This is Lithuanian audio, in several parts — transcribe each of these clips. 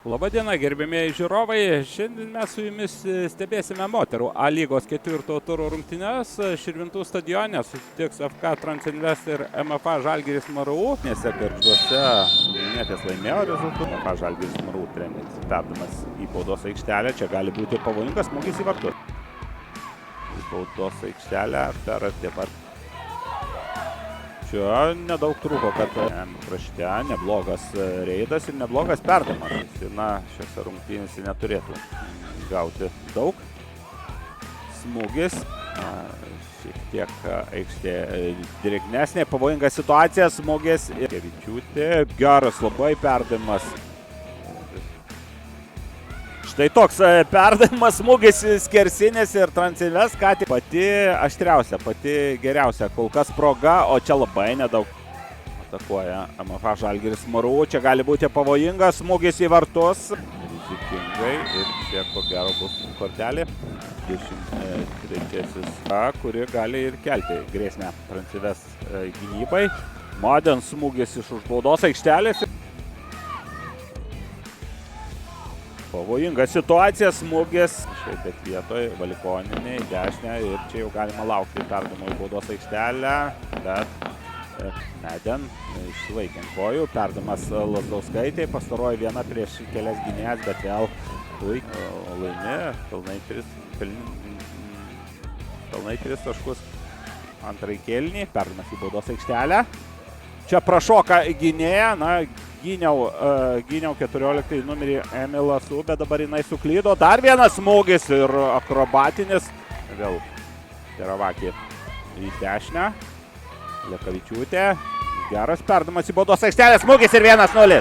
Labadiena, gerbėmieji žiūrovai. Šiandien mes su jumis stebėsime moterų A lygos ketvirto turo rungtynes. Širvintų stadione susitiks FK Transinvest ir MFA Žalgiris MRU. Nese Gargžduose Vilnietės laimėjo rezultatų. MFA Žalgiris MRU treneris perdamas į baudos aikštelę. Čia gali būti pavojingas smūgis į vartus. Į baudos aikštelę per arti pat. Čia nedaug trūko, kad krašte neblogas reidas ir neblogas perdavimas. Na, šiose rungtynėse neturėtų gauti daug. Smūgis. Šiek tiek aikštė drėgnesnė, pavojinga situacija, smūgis. Kevičiūtė, geras labai perdavimas. Štai toks perdavimas, smūgis skersinis ir Transinvest ką tik pati aštriausia, pati geriausia kol kas proga, o čia labai nedaug atakuoja MFA Žalgiris MRU. Čia gali būti pavojingas smūgis į vartus. Rizikingai ir čia ko gero bus kortelė. 23-asis, kuri gali ir kelti grėsmę Transinvest gynybai. Modern smūgis iš už baudos aikštelės. Pavojinga situacija, smūgis. Štai bet vietoje Valikoninė į dešinę ir čia jau galima laukti perdavimo į baudos aikštelę, bet Meden išsilaikė ant kojų. Perdavimas Lazdauskaitei, pastaroji viena prieš kelias gynėjas, bet vėl laimi pilnai 3 taškus antrąjį kėlinį. Perdavimas į baudos aikštelę. Čia prašoka gynėja, gyniau 14 numerį Emilas U, bet dabar jinai suklydo. Dar vienas smūgis ir akrobatinis. Vėl Teravakį į dešinę. Lekavičiūtė. Geras perdavimas į baudos aikštelę. Smūgis ir 1-0.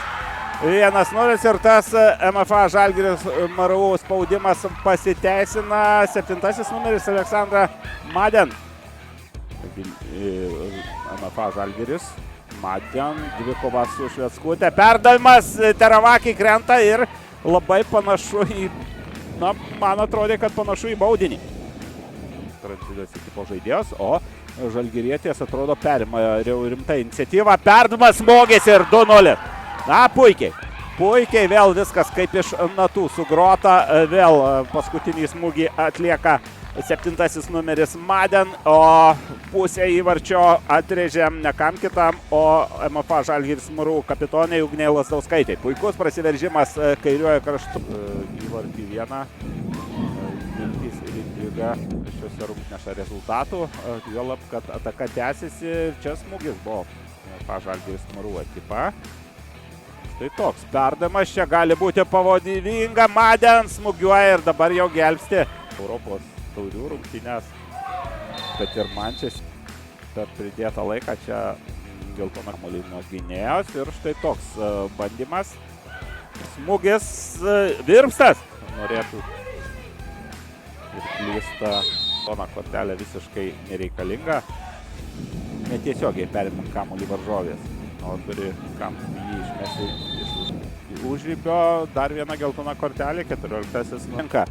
1-0 ir tas MFA Žalgiris MRU spaudimas pasiteisina. 7-asis numeris Aleksandra Maden. MFA Žalgiris. Maden, dvikova su Šveckutė, perdavimas, Teravakį krenta ir labai panašu į, man atrodė, kad panašu į baudinį. Transinvest ekipo žaidėjos, o žalgirietės atrodo perima rimtą iniciatyvą, perdavimas, smūgis ir 2-0. Na, puikiai vėl viskas kaip iš natų sugrota, vėl paskutinį smūgį atlieka 7-asis numeris Maden, o pusę įvarčio atrėžė ne kam kitam, o MFA Žalgiris MRU kapitonė Ugnė Lazdauskaitė. Puikus prasiveržimas kairiuoju kraštu. Įvartį vieną. Viltis ir intriga šiuose rungtynėse rezultatų. Juolab, kad ataka tęsiasi. Čia smūgis buvo MFA Žalgiris MRU ekipa. Štai toks perdavimas. Čia gali būti pavojinga. Maden smūgiuoja ir dabar jau gelbsti Europos taurių rungtynės, bet ir Mančes per pridėtą laiką čia geltona kamuolys nuo gynėjos ir štai toks bandymas. Smūgis Virpstas. Norėtų ir klysta. Tona kortelė visiškai nereikalinga. Netiesiogiai perimant kamuolį varžovės, o turi kam jį išmesti iš užribio. Dar viena geltona kortelė, 14-asis nuolinka.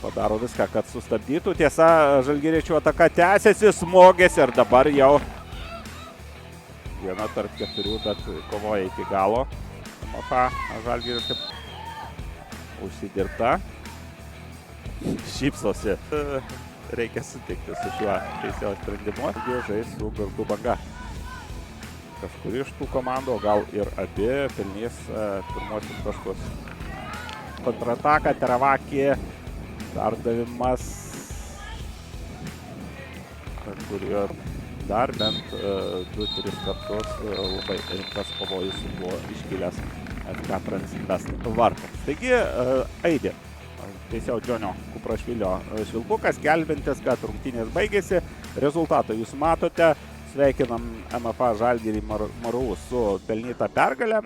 Padaro viską, kad sustabdytų. Tiesa, žalgiriečių ataka tęsiasi, smūgis ir dabar jau viena tarp 4, bet kovoja iki galo. MFA Žalgiris užsidirbta. Šypsosi. Reikia sutikti su šiuo teisėjo sprendimu. Žais su Gargždų Banga. Kažkuri iš tų komandų, gal ir abi, pelnys pirmosius taškus. Kontrataka, Teravakį. Perdavimas, kurio dar bent 2-3 kartus labai rimtas pavojus buvo iškilęs FK Transinvest vartams. Taigi, aidė teisėjo Džonio Kuprašvilio švilpukas, gelbintis, kad rungtynės baigėsi. Rezultatą jūs matote. Sveikinam MFA Žalgirį MRU su pelnyta pergalė.